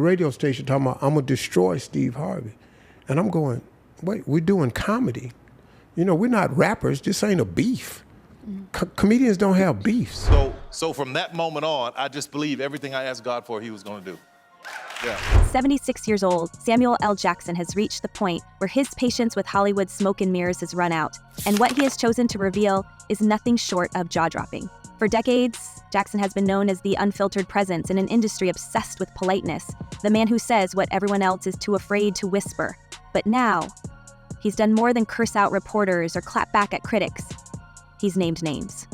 radio station talking about, I'm going to destroy Steve Harvey. And I'm going, wait, we're doing comedy. You know, we're not rappers. This ain't a beef. Comedians don't have beefs. So from that moment on, I just believed everything I asked God for, he was going to do. Yeah. 76 years old, Samuel L. Jackson has reached the point where his patience with Hollywood's smoke and mirrors has run out, and what he has chosen to reveal is nothing short of jaw-dropping. For decades, Jackson has been known as the unfiltered presence in an industry obsessed with politeness, the man who says what everyone else is too afraid to whisper. But now, he's done more than curse out reporters or clap back at critics. He's named names.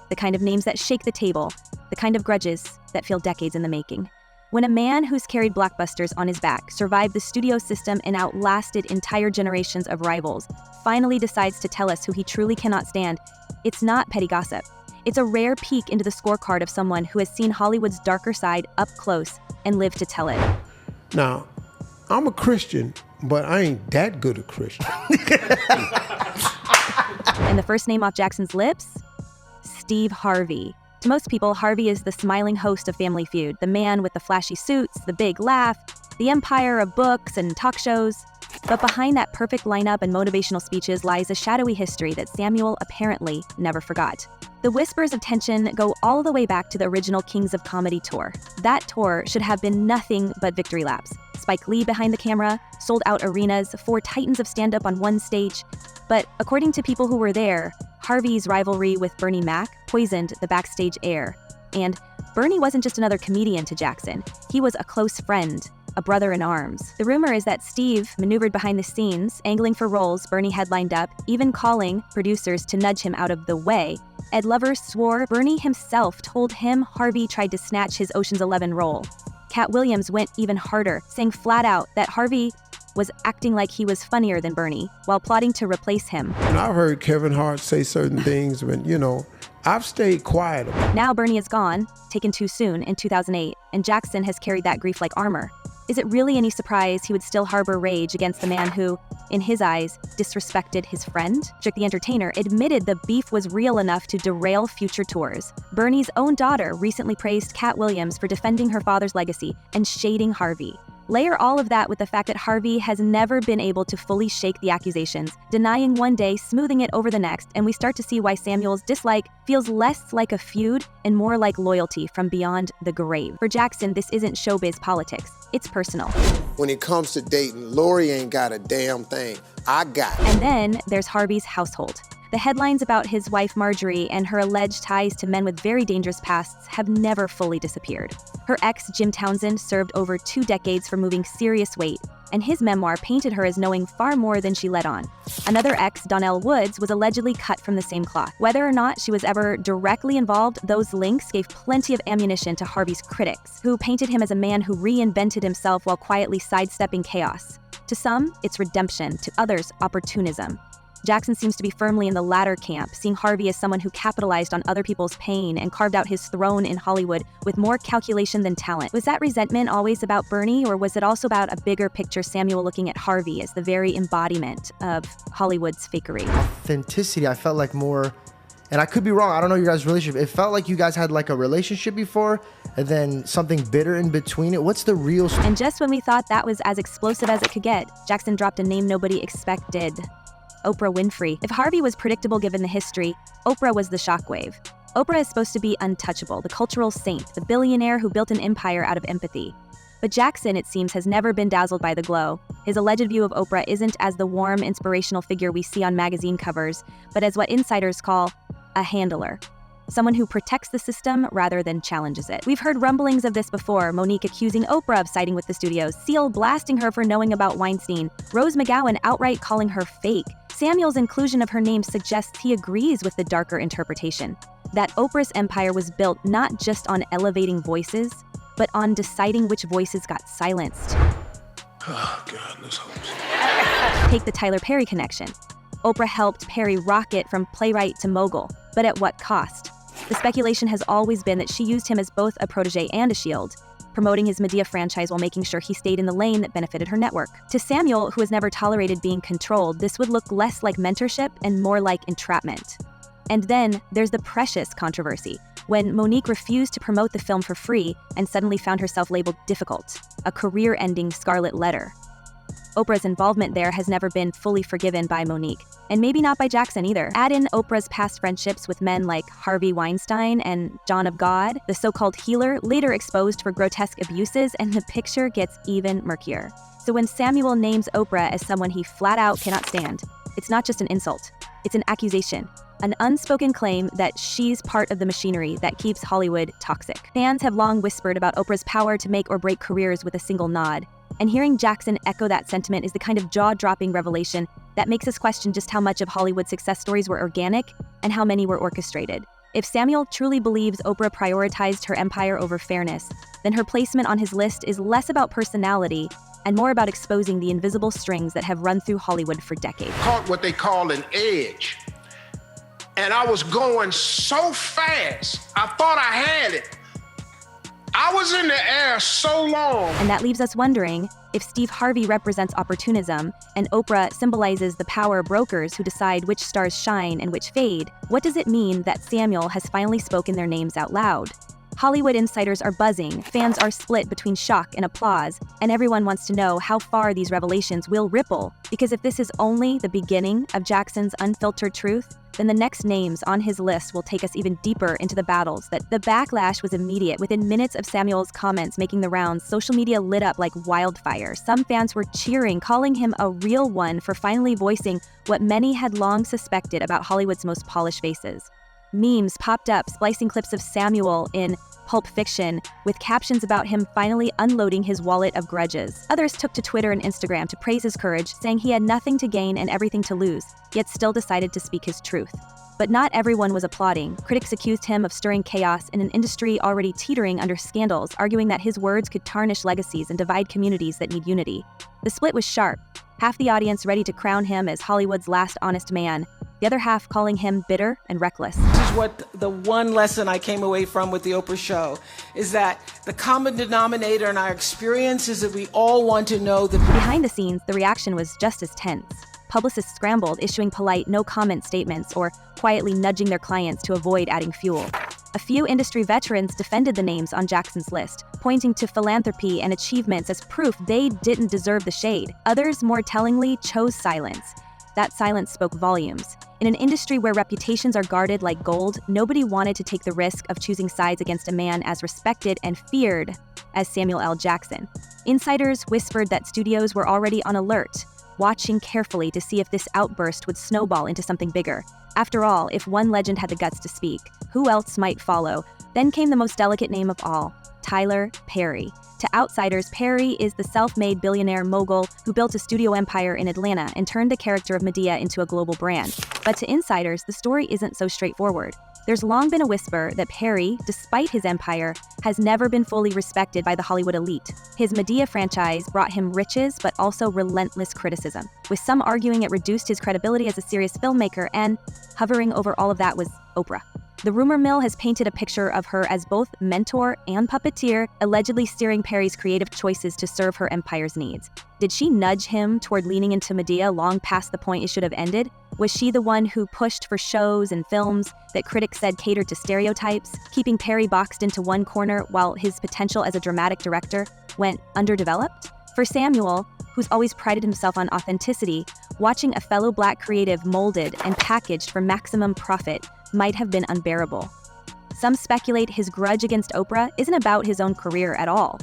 The kind of names that shake the table, the kind of grudges that feel decades in the making. When a man who's carried blockbusters on his back, survived the studio system, and outlasted entire generations of rivals, finally decides to tell us who he truly cannot stand, it's not petty gossip. It's a rare peek into the scorecard of someone who has seen Hollywood's darker side up close and lived to tell it. Now, I'm a Christian, but I ain't that good a Christian. And the first name off Jackson's lips? Steve Harvey. To most people, Harvey is the smiling host of Family Feud, the man with the flashy suits, the big laugh, the empire of books and talk shows. But behind that perfect lineup and motivational speeches lies a shadowy history that Samuel apparently never forgot. The whispers of tension go all the way back to the original Kings of Comedy tour. That tour should have been nothing but victory laps. Spike Lee behind the camera, sold-out arenas, 4 titans of stand-up on one stage. But according to people who were there, Harvey's rivalry with Bernie Mac poisoned the backstage air. And Bernie wasn't just another comedian to Jackson. He was a close friend, a brother in arms. The rumor is that Steve maneuvered behind the scenes, angling for roles Bernie had lined up, even calling producers to nudge him out of the way. Ed Lover swore Bernie himself told him Harvey tried to snatch his Ocean's 11 role. Cat Williams went even harder, saying flat out that Harvey was acting like he was funnier than Bernie while plotting to replace him. And I've heard Kevin Hart say certain things, but I've stayed quiet about it. Now Bernie is gone, taken too soon in 2008, and Jackson has carried that grief like armor. Is it really any surprise he would still harbor rage against the man who, in his eyes, disrespected his friend? Jake the Entertainer admitted the beef was real enough to derail future tours. Bernie's own daughter recently praised Cat Williams for defending her father's legacy and shading Harvey. Layer all of that with the fact that Harvey has never been able to fully shake the accusations, denying one day, smoothing it over the next, and we start to see why Samuel's dislike feels less like a feud and more like loyalty from beyond the grave. For Jackson, this isn't showbiz politics. It's personal. When it comes to dating, Lori ain't got a damn thing. I got it. And then there's Harvey's household. The headlines about his wife Marjorie and her alleged ties to men with very dangerous pasts have never fully disappeared. Her ex, Jim Townsend, served over 2 decades for moving serious weight, and his memoir painted her as knowing far more than she let on. Another ex, Donnell Woods, was allegedly cut from the same cloth. Whether or not she was ever directly involved, those links gave plenty of ammunition to Harvey's critics, who painted him as a man who reinvented himself while quietly sidestepping chaos. To some, it's redemption. To others, opportunism. Jackson seems to be firmly in the latter camp, seeing Harvey as someone who capitalized on other people's pain and carved out his throne in Hollywood with more calculation than talent. Was that resentment always about Bernie, or was it also about a bigger picture, Samuel looking at Harvey as the very embodiment of Hollywood's fakery? Authenticity, I felt like more, and I could be wrong, I don't know your guys' relationship. It felt like you guys had like a relationship before, and then something bitter in between it. What's the real story? And just when we thought that was as explosive as it could get, Jackson dropped a name nobody expected. Oprah Winfrey. If Harvey was predictable given the history, Oprah was the shockwave. Oprah is supposed to be untouchable, the cultural saint, the billionaire who built an empire out of empathy. But Jackson, it seems, has never been dazzled by the glow. His alleged view of Oprah isn't as the warm, inspirational figure we see on magazine covers, but as what insiders call a handler. Someone who protects the system rather than challenges it. We've heard rumblings of this before, Monique accusing Oprah of siding with the studios, Seal blasting her for knowing about Weinstein, Rose McGowan outright calling her fake. Samuel's inclusion of her name suggests he agrees with the darker interpretation, that Oprah's empire was built not just on elevating voices, but on deciding which voices got silenced. Oh, God, this host. Take the Tyler Perry connection. Oprah helped Perry rocket from playwright to mogul, but at what cost? The speculation has always been that she used him as both a protege and a shield, promoting his Medea franchise while making sure he stayed in the lane that benefited her network. To Samuel, who has never tolerated being controlled, this would look less like mentorship and more like entrapment. And then there's the Precious controversy. when Monique refused to promote the film for free and suddenly found herself labeled difficult, a career-ending scarlet letter. Oprah's involvement there has never been fully forgiven by Monique, and maybe not by Jackson either. Add in Oprah's past friendships with men like Harvey Weinstein and John of God, the so-called healer, later exposed for grotesque abuses, and the picture gets even murkier. So when Samuel names Oprah as someone he flat out cannot stand, it's not just an insult, it's an accusation, an unspoken claim that she's part of the machinery that keeps Hollywood toxic. Fans have long whispered about Oprah's power to make or break careers with a single nod, and hearing Jackson echo that sentiment is the kind of jaw-dropping revelation that makes us question just how much of Hollywood's success stories were organic and how many were orchestrated. If Samuel truly believes Oprah prioritized her empire over fairness, then her placement on his list is less about personality and more about exposing the invisible strings that have run through Hollywood for decades. Caught what they call an edge. And I was going so fast, I thought I had it. I was in the air so long. And that leaves us wondering, if Steve Harvey represents opportunism and Oprah symbolizes the power brokers who decide which stars shine and which fade, what does it mean that Samuel has finally spoken their names out loud? Hollywood insiders are buzzing, fans are split between shock and applause, and everyone wants to know how far these revelations will ripple, because if this is only the beginning of Jackson's unfiltered truth, then the next names on his list will take us even deeper into the battles. That the backlash was immediate. Within minutes of Samuel's comments making the rounds, social media lit up like wildfire. Some fans were cheering, calling him a real one for finally voicing what many had long suspected about Hollywood's most polished faces. Memes popped up, splicing clips of Samuel in Pulp Fiction with captions about him finally unloading his wallet of grudges. Others took to Twitter and Instagram to praise his courage, saying he had nothing to gain and everything to lose, yet still decided to speak his truth. But not everyone was applauding. Critics accused him of stirring chaos in an industry already teetering under scandals, arguing that his words could tarnish legacies and divide communities that need unity. The split was sharp, half the audience ready to crown him as Hollywood's last honest man, the other half calling him bitter and reckless. This is what the one lesson I came away from with the Oprah show, is that the common denominator in our experience is that we all want to know that. Behind the scenes, the reaction was just as tense. Publicists scrambled, issuing polite no-comment statements or quietly nudging their clients to avoid adding fuel. A few industry veterans defended the names on Jackson's list, pointing to philanthropy and achievements as proof they didn't deserve the shade. Others, more tellingly, chose silence. That silence spoke volumes. In an industry where reputations are guarded like gold, nobody wanted to take the risk of choosing sides against a man as respected and feared as Samuel L. Jackson. Insiders whispered that studios were already on alert, watching carefully to see if this outburst would snowball into something bigger. After all, if one legend had the guts to speak, who else might follow? Then came the most delicate name of all, Tyler Perry. To outsiders, Perry is the self-made billionaire mogul who built a studio empire in Atlanta and turned the character of Medea into a global brand. But to insiders, the story isn't so straightforward. There's long been a whisper that Perry, despite his empire, has never been fully respected by the Hollywood elite. His Medea franchise brought him riches, but also relentless criticism, with some arguing it reduced his credibility as a serious filmmaker, and hovering over all of that was Oprah. The rumor mill has painted a picture of her as both mentor and puppeteer, allegedly steering Perry's creative choices to serve her empire's needs. Did she nudge him toward leaning into Medea long past the point it should have ended? Was she the one who pushed for shows and films that critics said catered to stereotypes, keeping Perry boxed into one corner while his potential as a dramatic director went underdeveloped? For Samuel, who's always prided himself on authenticity, watching a fellow Black creative molded and packaged for maximum profit might have been unbearable. Some speculate his grudge against Oprah isn't about his own career at all,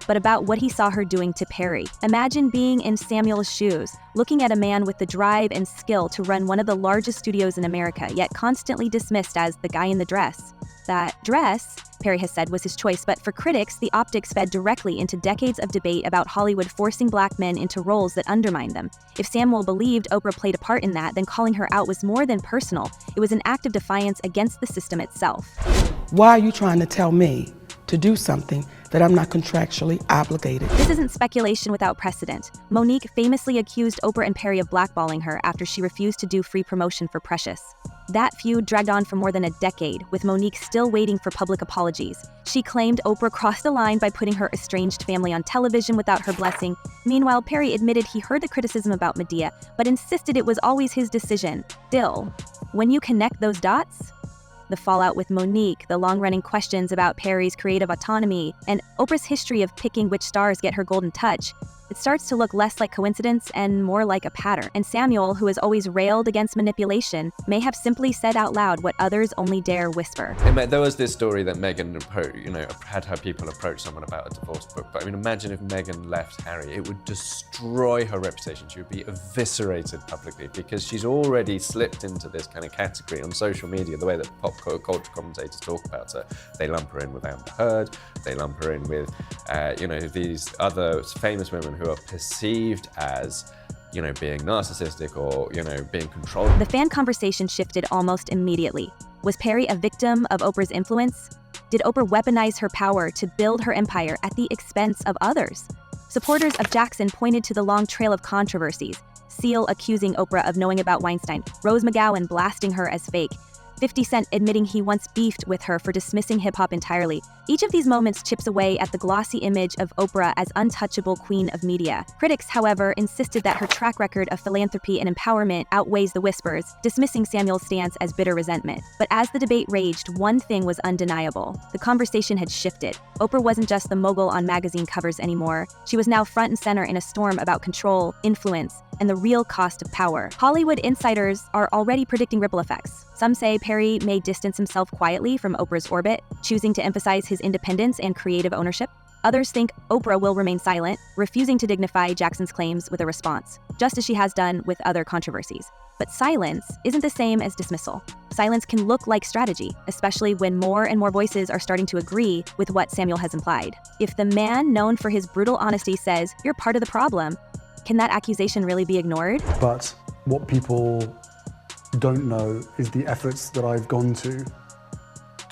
but about what he saw her doing to Perry. Imagine being in Samuel's shoes, looking at a man with the drive and skill to run one of the largest studios in America, yet constantly dismissed as the guy in the dress. That dress, Perry has said, was his choice, but for critics, the optics fed directly into decades of debate about Hollywood forcing Black men into roles that undermined them. If Samuel believed Oprah played a part in that, then calling her out was more than personal. It was an act of defiance against the system itself. Why are you trying to tell me to do something that I'm not contractually obligated? This isn't speculation without precedent. Monique famously accused Oprah and Perry of blackballing her after she refused to do free promotion for Precious. That feud dragged on for more than a decade, with Monique still waiting for public apologies. She claimed Oprah crossed the line by putting her estranged family on television without her blessing. Meanwhile, Perry admitted he heard the criticism about Medea, but insisted it was always his decision. Still, when you connect those dots, the fallout with Monique, the long-running questions about Perry's creative autonomy, and Oprah's history of picking which stars get her golden touch, it starts to look less like coincidence and more like a pattern. And Samuel, who has always railed against manipulation, may have simply said out loud what others only dare whisper. There was this story that Meghan, had her people approach someone about a divorce book. But I mean, imagine if Meghan left Harry, it would destroy her reputation. She would be eviscerated publicly because she's already slipped into this kind of category on social media, the way that pop culture commentators talk about her. They lump her in with Amber Heard, they lump her in with, these other famous women who are perceived as, being narcissistic or, being controlled. The fan conversation shifted almost immediately. Was Perry a victim of Oprah's influence? Did Oprah weaponize her power to build her empire at the expense of others? Supporters of Jackson pointed to the long trail of controversies. Seal accusing Oprah of knowing about Weinstein, Rose McGowan blasting her as fake, 50 Cent admitting he once beefed with her for dismissing hip-hop entirely. Each of these moments chips away at the glossy image of Oprah as untouchable queen of media. Critics, however, insisted that her track record of philanthropy and empowerment outweighs the whispers, dismissing Samuel's stance as bitter resentment. But as the debate raged, one thing was undeniable. The conversation had shifted. Oprah wasn't just the mogul on magazine covers anymore. She was now front and center in a storm about control, influence, and the real cost of power. Hollywood insiders are already predicting ripple effects. Some say Perry may distance himself quietly from Oprah's orbit, choosing to emphasize his independence and creative ownership. Others think Oprah will remain silent, refusing to dignify Jackson's claims with a response, just as she has done with other controversies. But silence isn't the same as dismissal. Silence can look like strategy, especially when more and more voices are starting to agree with what Samuel has implied. If the man known for his brutal honesty says, "You're part of the problem," can that accusation really be ignored? But what people don't know is the efforts that I've gone to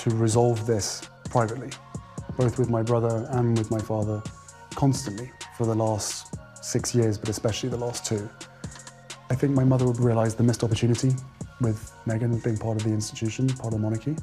resolve this privately, both with my brother and with my father, constantly for the last 6 years, but especially the last 2. I think my mother would realize the missed opportunity with Meghan being part of the institution, part of the monarchy.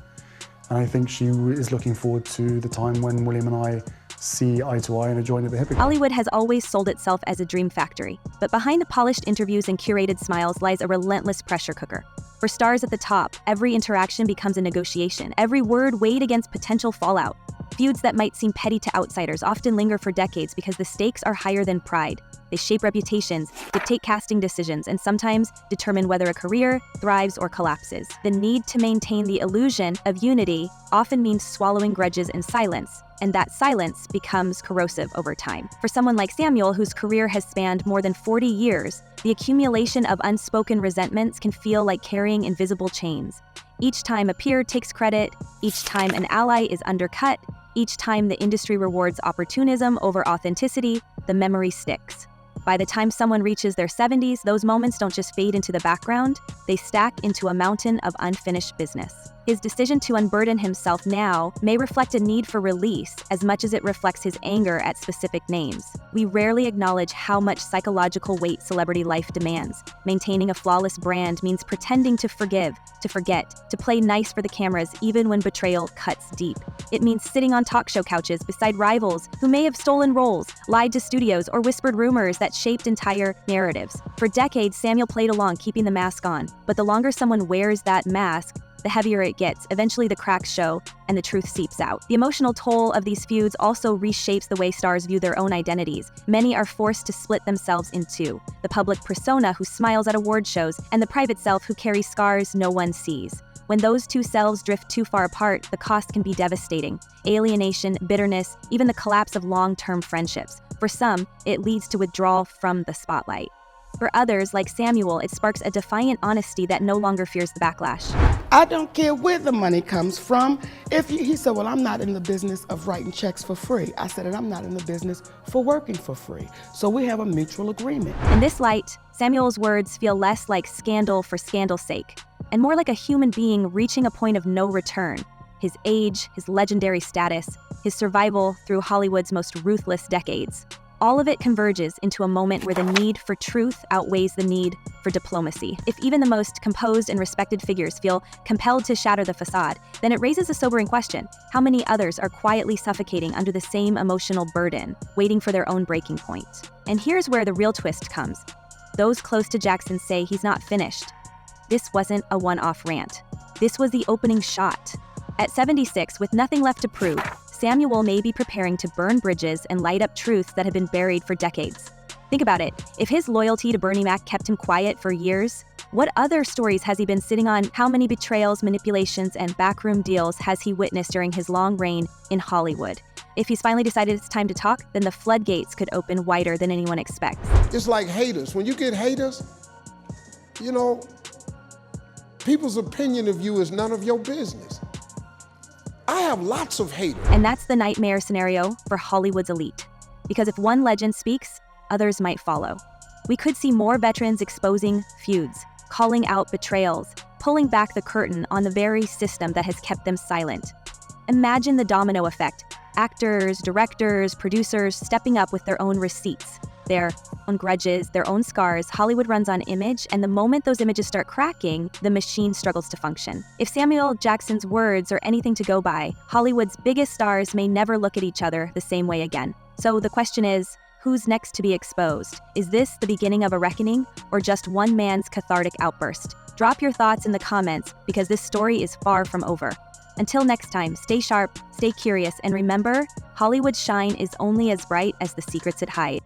And I think she is looking forward to the time when William and I see eye to eye and are joined at the hip again. Hollywood has always sold itself as a dream factory, but behind the polished interviews and curated smiles lies a relentless pressure cooker. For stars at the top, every interaction becomes a negotiation, every word weighed against potential fallout. Feuds that might seem petty to outsiders often linger for decades because the stakes are higher than pride. They shape reputations, dictate casting decisions, and sometimes determine whether a career thrives or collapses. The need to maintain the illusion of unity often means swallowing grudges in silence, and that silence becomes corrosive over time. For someone like Samuel, whose career has spanned more than 40 years, the accumulation of unspoken resentments can feel like carrying invisible chains. Each time a peer takes credit, each time an ally is undercut, each time the industry rewards opportunism over authenticity, the memory sticks. By the time someone reaches their 70s, those moments don't just fade into the background, they stack into a mountain of unfinished business. His decision to unburden himself now may reflect a need for release as much as it reflects his anger at specific names. We rarely acknowledge how much psychological weight celebrity life demands. Maintaining a flawless brand means pretending to forgive, to forget, to play nice for the cameras even when betrayal cuts deep. It means sitting on talk show couches beside rivals who may have stolen roles, lied to studios, or whispered rumors that shaped entire narratives. For decades, Samuel played along, keeping the mask on. But the longer someone wears that mask, the heavier it gets. Eventually the cracks show and the truth seeps out. The emotional toll of these feuds also reshapes the way stars view their own identities. Many are forced to split themselves in two: the public persona who smiles at award shows and the private self who carries scars no one sees. When those two selves drift too far apart, the cost can be devastating. Alienation, bitterness, even the collapse of long-term friendships. For some, it leads to withdrawal from the spotlight. For others, like Samuel, it sparks a defiant honesty that no longer fears the backlash. I don't care where the money comes from. He said, well, I'm not in the business of writing checks for free. I said, and I'm not in the business for working for free. So we have a mutual agreement. In this light, Samuel's words feel less like scandal for scandal's sake, and more like a human being reaching a point of no return. His age, his legendary status, his survival through Hollywood's most ruthless decades. All of it converges into a moment where the need for truth outweighs the need for diplomacy. If even the most composed and respected figures feel compelled to shatter the facade, then it raises a sobering question. How many others are quietly suffocating under the same emotional burden, waiting for their own breaking point? And here's where the real twist comes. Those close to Jackson say he's not finished. This wasn't a one-off rant. This was the opening shot. At 76, with nothing left to prove, Samuel may be preparing to burn bridges and light up truths that have been buried for decades. Think about it. If his loyalty to Bernie Mac kept him quiet for years, what other stories has he been sitting on? How many betrayals, manipulations, and backroom deals has he witnessed during his long reign in Hollywood? If he's finally decided it's time to talk, then the floodgates could open wider than anyone expects. It's like haters. When you get haters, you know, people's opinion of you is none of your business. I have lots of haters. And that's the nightmare scenario for Hollywood's elite. Because if one legend speaks, others might follow. We could see more veterans exposing feuds, calling out betrayals, pulling back the curtain on the very system that has kept them silent. Imagine the domino effect. Actors, directors, producers stepping up with their own receipts, their own grudges, their own scars. Hollywood runs on image, and the moment those images start cracking, the machine struggles to function. If Samuel Jackson's words are anything to go by, Hollywood's biggest stars may never look at each other the same way again. So the question is, who's next to be exposed? Is this the beginning of a reckoning, or just one man's cathartic outburst? Drop your thoughts in the comments, because this story is far from over. Until next time, stay sharp, stay curious, and remember, Hollywood's shine is only as bright as the secrets it hides.